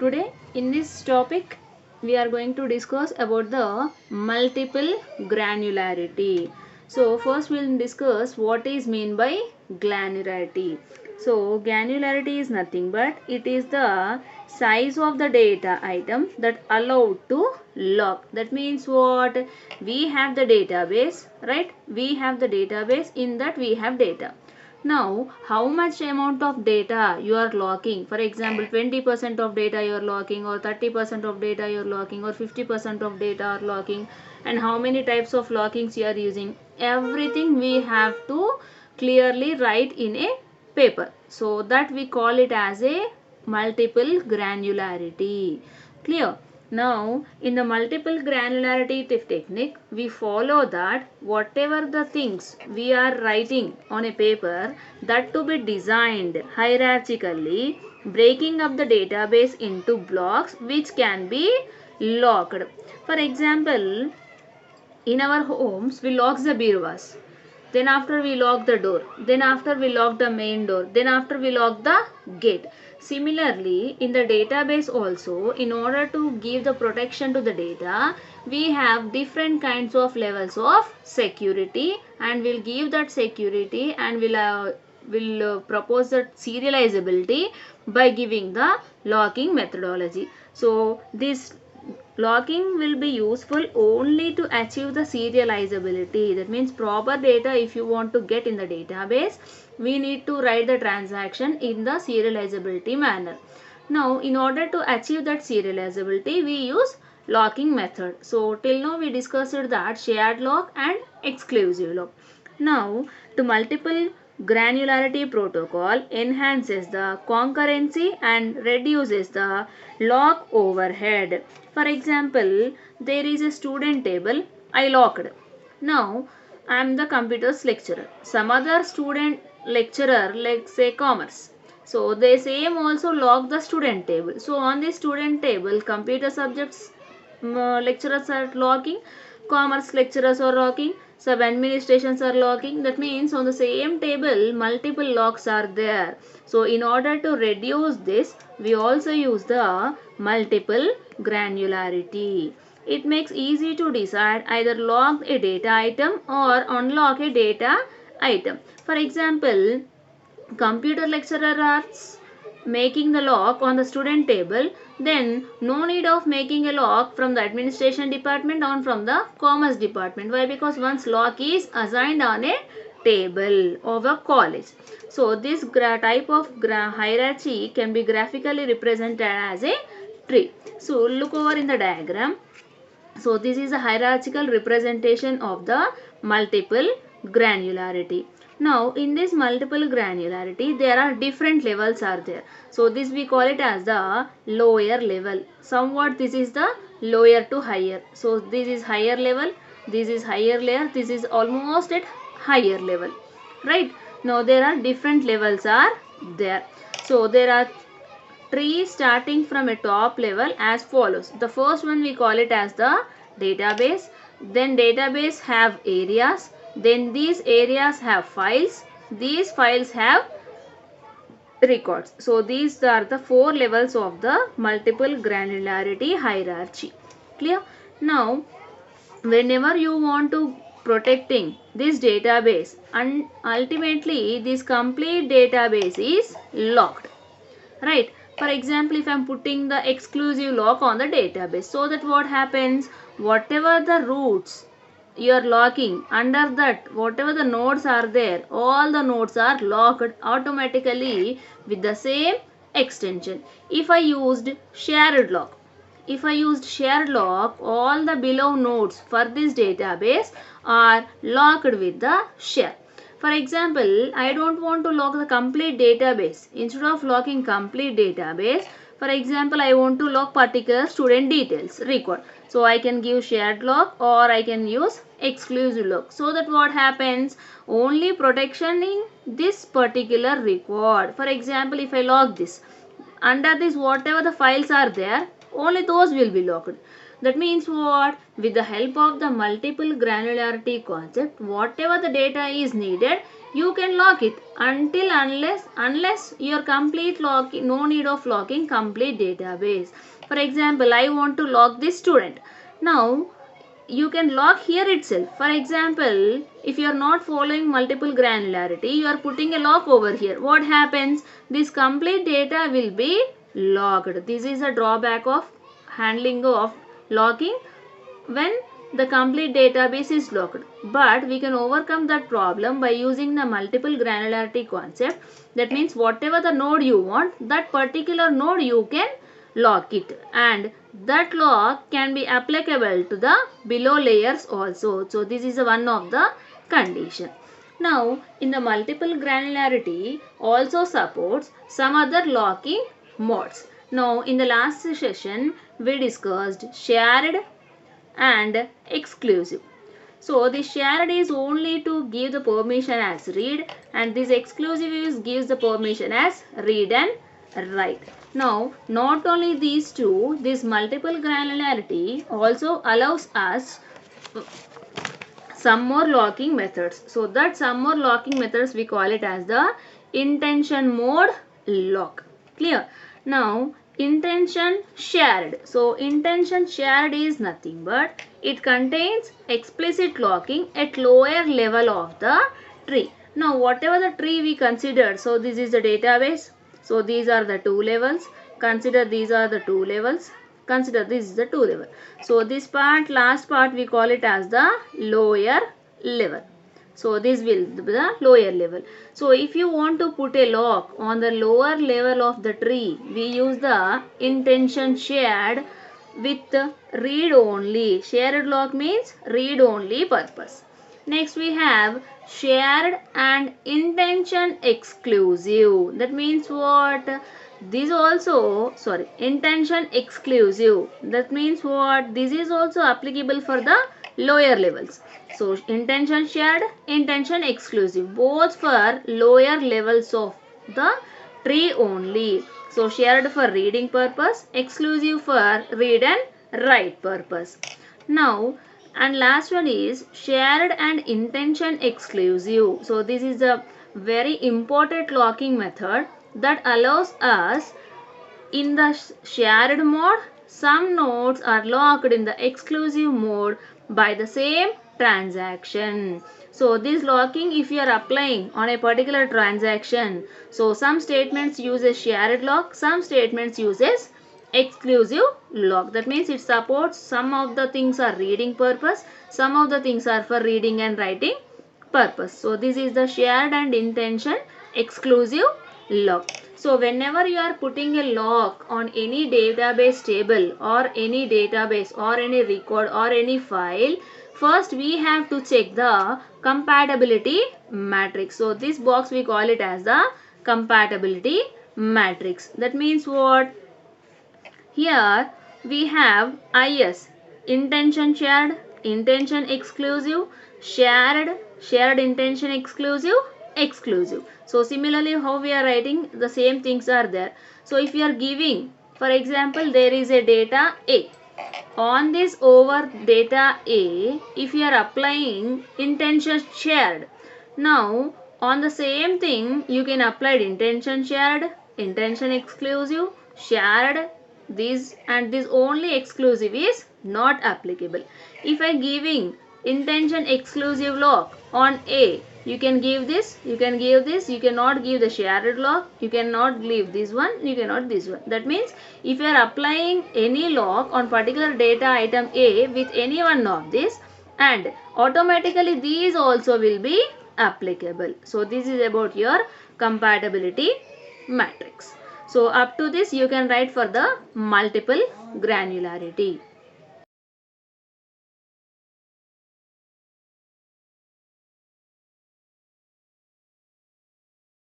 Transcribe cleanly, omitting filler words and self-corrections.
Today in this topic we are going to discuss about the multiple granularity. So first we'll discuss what is mean by granularity. So granularity is nothing but it is the size of the data item that allowed to lock. That means what? We have the database, right? We have the database, in that we have data. Now, how much amount of data you are locking? For example, 20% of data you are locking, or 30% of data you are locking, or 50% of data are locking, and how many types of lockings you are using. Everything we have to clearly write in a paper. So that we call it as a multiple granularity. Clear? Now, in the multiple granularity technique, we follow that whatever the things we are writing on a paper, that to be designed hierarchically, breaking up the database into blocks which can be locked. For example, in our homes, we lock the birwas. Then after we lock the door. Then after we lock the main door. Then after we lock the gate. Similarly, in the database also, in order to give the protection to the data, we have different kinds of levels of security, and we'll give that security, and will propose that serializability by giving the locking methodology. So this locking will be useful only to achieve the serializability. That means proper data, if you want to get in the database, we need to write the transaction in the serializability manner. Now, in order to achieve that serializability, we use locking method. So, till now we discussed that shared lock and exclusive lock. Now, to multiple granularity protocol enhances the concurrency and reduces the lock overhead. For example, there is a student table I locked. Now, I am the computer's lecturer. Some other student lecturer, like say commerce. So, they same also lock the student table. So, on the student table, computer subjects lecturers are locking, commerce lecturers are locking, sub administrations are locking. That means on the same table multiple locks are there. So in order to reduce this, we also use the multiple granularity. It makes easy to decide either lock a data item or unlock a data item. For example, computer lecturer asks making the lock on the student table, then no need of making a lock from the administration department or from the commerce department. Why? Because once lock is assigned on a table of a college. So this type of hierarchy can be graphically represented as a tree. So look over in the diagram. So this is a hierarchical representation of the multiple granularity. Now in this multiple granularity, there are different levels are there. So this we call it as the lower level. Somewhat this is the lower to higher. So this is higher level, this is higher layer, this is almost at higher level. Right? Now there are different levels are there. So there are tree starting from a top level as follows. The first one we call it as the database. Then database have areas. Then these areas have files. These files have records. So these are the four levels of the multiple granularity hierarchy. Clear? Now, whenever you want to protecting this database, and ultimately this complete database is locked. Right? For example, if I am putting the exclusive lock on the database, so that what happens, whatever the roots you are locking, under that whatever the nodes are there, all the nodes are locked automatically with the same extension. If I used shared lock, all the below nodes for this database are locked with the share. For example, I don't want to lock the complete database. Instead of locking complete database, for example, I want to lock particular student details record. So I can give shared lock or I can use exclusive lock. So that what happens, only protection in this particular record. For example, if I lock this, under this whatever the files are there, only those will be locked. That means what? With the help of the multiple granularity concept, whatever the data is needed, you can lock it unless your complete lock, no need of locking complete database. For example, I want to lock this student. Now you can lock here itself. For example, if you are not following multiple granularity, you are putting a lock over here. What happens? This complete data will be locked. This is a drawback of handling of locking when the complete database is locked. But we can overcome that problem by using the multiple granularity concept. That means whatever the node you want, that particular node you can lock it, and that lock can be applicable to the below layers also. So this is one of the condition. Now in the multiple granularity also supports some other locking modes. Now in the last session we discussed shared and exclusive. So the shared is only to give the permission as read, and this exclusive is gives the permission as read and write. Now not only these two, this multiple granularity also allows us some more locking methods. So that some more locking methods we call it as the intention mode lock. Clear? Now intention shared. So intention shared is nothing but it contains explicit locking at lower level of the tree. Now whatever the tree we considered, so this is the database. So these are the two levels. Consider these are the two levels. Consider this is the two level. So this part, last part, we call it as the lower level. So this will be the lower level. So if you want to put a lock on the lower level of the tree, we use the intention shared with read only. Shared lock means read only purpose. Next we have shared and intention exclusive. That means what? This also, intention exclusive. That means what? This is also applicable for the lower levels. So intention shared, intention exclusive, both for lower levels of the tree only. So shared for reading purpose, exclusive for read and write purpose. Now and last one is shared and intention exclusive. So this is a very important locking method that allows us in the shared mode, some nodes are locked in the exclusive mode by the same transaction. So this locking, if you are applying on a particular transaction, so some statements uses shared lock, some statements uses exclusive lock. That means it supports some of the things are reading purpose, some of the things are for reading and writing purpose. So this is the shared and intention exclusive lock. So whenever you are putting a lock on any database table or any database or any record or any file, first we have to check the compatibility matrix. So this box we call it as the compatibility matrix. That means what? Here we have IS, intention shared, intention exclusive, shared intention exclusive, exclusive. So similarly how we are writing, the same things are there. So if you are giving, for example, there is a data A. On this over data A, if you are applying intention shared, now on the same thing you can apply intention shared, intention exclusive, shared, this and this only exclusive is not applicable. If I giving intention exclusive lock on A, you can give this, you can give this, you cannot give the shared lock, you cannot give this one, you cannot this one. That means if you are applying any lock on particular data item A with any one of this, and automatically these also will be applicable. So this is about your compatibility matrix. So up to this you can write for the multiple granularity.